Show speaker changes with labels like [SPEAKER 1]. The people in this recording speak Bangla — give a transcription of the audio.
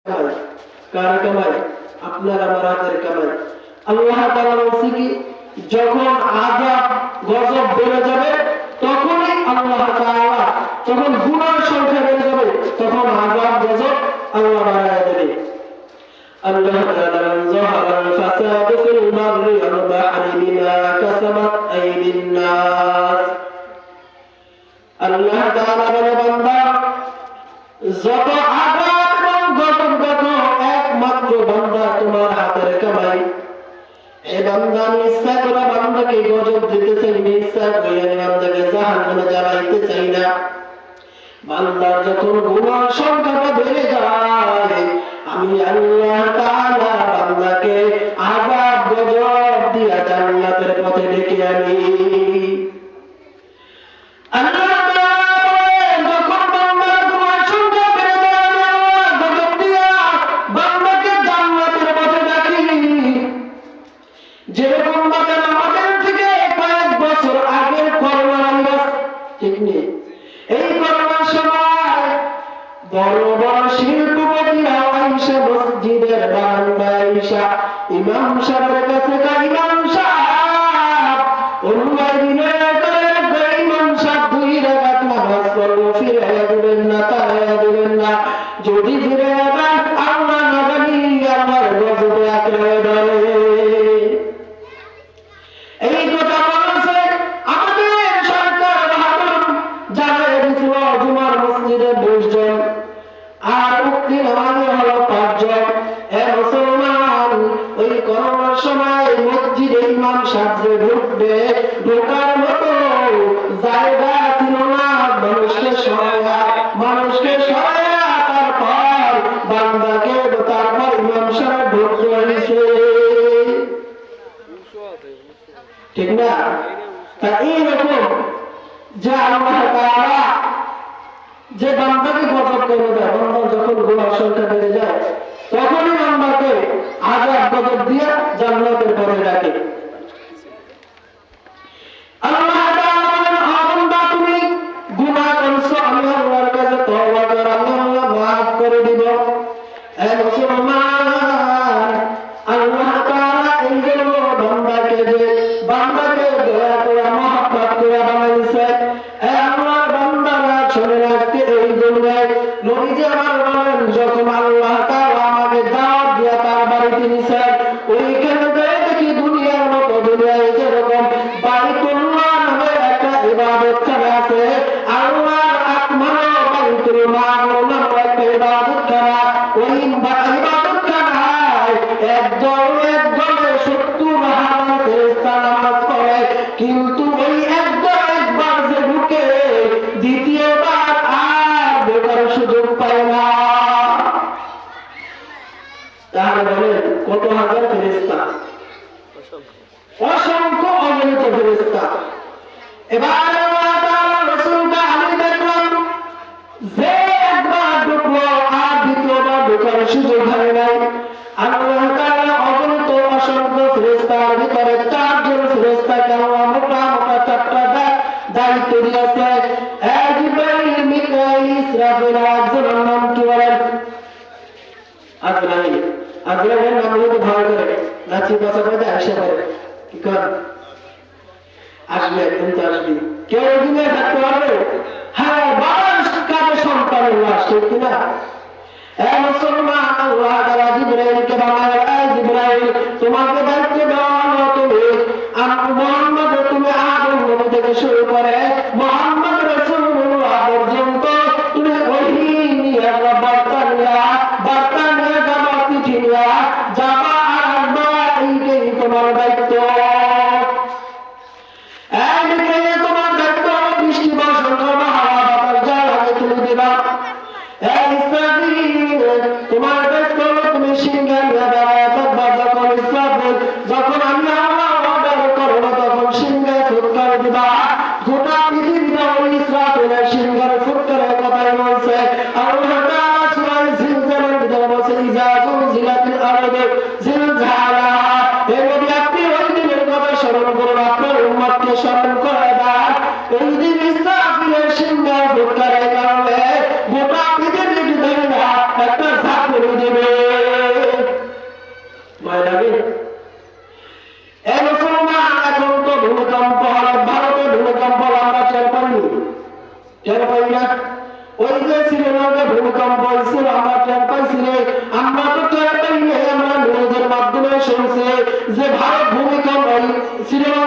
[SPEAKER 1] কার কামাই? আপনার আমার হাতের কামাই। আল্লাহ তাআলা বলছে কি, যখন আযাব গজব বেড়ে যাবে তখনই আল্লাহ তাআলা, যখন গুনার সংখ্যা বেড়ে যাবে তখন আযাব গজব আল্লাহ বাড়ায় দেবে। আল্লাহ তাআলা যাহারাল ফাসাদু ফিল বাররি ওয়াল বাহরি বিমা কাসাবাত আইদিন নাস। আল্লাহ তাআলা বলে, বান্দা, যত আযাব এবং গজব দেখো একমাত্র বান্দা তোমার হাতের কামাই। এই বান্দা, আমি ইচ্ছা করে বান্দাকে গজব দিতে চাই না, ইচ্ছা করে আমি বান্দাকে জাহান্নামে জ্বালাইতে চাই না। বান্দার যখন গুনাহ সংখ্যাটা বেড়ে যায়, আমি আল্লাহ তাআলা বান্দাকে আযাব গজব দিয়া জান্নাতের পথে ডেকে আনি। আল্লাহ যেরকম ভাবে আমাদের থেকে কয়েক বছর আগের করোনা, ঠিক নেই, এই করোনার সময় বড় বড় শিল্পপতিরা আইসা মসজিদের বারান্দায় আইসা ইমাম সাহেবের কাছে কয়, ইমাম সাহেব, অনুমতি দিলে ইমাম সাহেব 2 রাকাত নামাজ পড়বো, ফিরাইয়া দিবেন না, তাড়াইয়া দিবেন না, যদি ফিরাইয়া দেন আল্লাহ না জানি আমার গজবে আঁকড়ে ধরে। এই কথা বলেছে আমাদের সরকার বাহাদুর, যারা দিয়েছিল জুমার মসজিদে 20 জন আর মুক্তি নামাজে হলো 5 জন। মুসলমান, ওই করোনার সময় মসজিদে ইমাম সাহেব ঢুকবে, ঢোকার মতো জায়গা ছিল না, মানুষকে সরাইয়া তারপর বান্দাকে, তারপর ইমাম সাহেব ঢুকতে হয়েছে, ঠিক না? তা এইরকম যে আল্লাহ তাআলা যে বান্দাকে গজব করে দেয়, বান্দার যখন গুনাহ সংখ্যা বেড়ে যায় তখনই বান্দাকে আযাব গজব দিয়ে জান্নাতের পথে ডাকে। আল্লাহ তাআলা বলেন, বান্দা, তুমি গুনাহ করছো, আমি আল্লাহর কাছে তওবা কর, আমি আল্লাহ মাফ করে দিব। মুসলমান, আল্লাহ তাআলা এই জন্য বান্দাকে দয়া করে মহব্বত করে বানাইছে। আমার বান্দারা শুনে রাখতে, এই জন্য নবীজি আমার বলেন, যখন আল্লাহ তাআলা আমাকে দাওয়াত দিয়ে তার বাড়িতে নিছেন, ওইখানে যায় দেখি দুনিয়ার মতো, দুনিয়ায় যেরকম বাইতুল্লাহ নামে একটা ইবাদতখানা আছে, আল্লাহর আসমানে বাইতুল মামুর নামে একটা ইবাদতখানা, ওই ইবাদতখানায় একদলে 70,000 ফেরেশতা নামাজ পড়ে, কিন্তু ওই একবার যে ঢুকে দ্বিতীয়বার আর ঢোকার সুযোগ পায় না। তাহলে বলেন কত হাজার ফেরেশতা, অসংখ্য অগণিত ফেরেশতা। এবার আল্লাহ তাআলা রাসূলকে আমি দেখলাম যে একবার ঢুকলো আর দ্বিতীয়বার ঢোকার সুযোগ হয় নাই। আল্লাহ তাআলা অগণিত অসংখ্য ফেরেশতার ভিতরে 4 জন ফেরেশতাকে আল্লাহ মোটা মোটা 4টা দায়িত্ব দিয়েছে। জিবরাইল, মিকাঈল, ইসরাফিল, একজনের নাম কি বলেন? আজরাইল। আজরাইলের নাম হলো ভয় করে নাচি বাসা করে আসে পড়ে, কি কর আসবে, একদম তো আসবি, কেউ দিনে থাকতে পারবে? হ্যাঁ, বাবার কাজে সন্তানের লাশ, ঠিক কিনা? মুসলমান, আল্লাহ তাআলা জিবরাইলকে বলে, জিবরাইল, তোমাকে দায়িত্ব দেওয়া হলো, তুমি মুহাম্মদ, তুমি আদম নবী থেকে শুরু করে মুহাম্মদ রাসূলুল্লাহ পর্যন্ত তুমি ওহী নিয়ে বার্তা নিয়ে যাবা, চিঠি নিয়ে যাবা আর আসবা, এইটাই তোমার দায়িত্ব। তোমার দায়িত্ব বৃষ্টি বর্ষণ করবা, হাওয়া বাতাস যা লাগে তুমি দিবা। তোমার দায়িত্ব হলো তুমি সিংহে নিয়ে দাঁড়ায় থাকবা, যখন আমি আল্লাহ অর্ডার করবো তখন সিংহে ফুৎকার দিবা। গোটা পৃথিবীটা ওই ইসরাফিলের সিংহের ফুৎকারের কথাই বলছে। আল্লাহ তাআলা সূরা জিলজালের ভিতরে বলছে, ইযা যুলজিলাতিল আরদু জিলজালাহা। হে নবী, আপনি ওই দিনের কথা স্মরণ করুন, আপনার উম্মতকে স্মরণ করে দেন। ওই দিন ইসরাফিলের সিংহের ফুৎকারের কারণে গোটা পৃথিবীর ভিতরে একটা ঝাঁকুনি দেবে। টের পাই না? ওই যে শ্রীলঙ্কা ভূমিকম্প হয়েছিল আমরা টের পাইছি রে, আমরা তো টের পাই নাই, আমরা নিউজের মাধ্যমে শুনছি যে ভারত ভূমিকম্প শ্রীলঙ্কা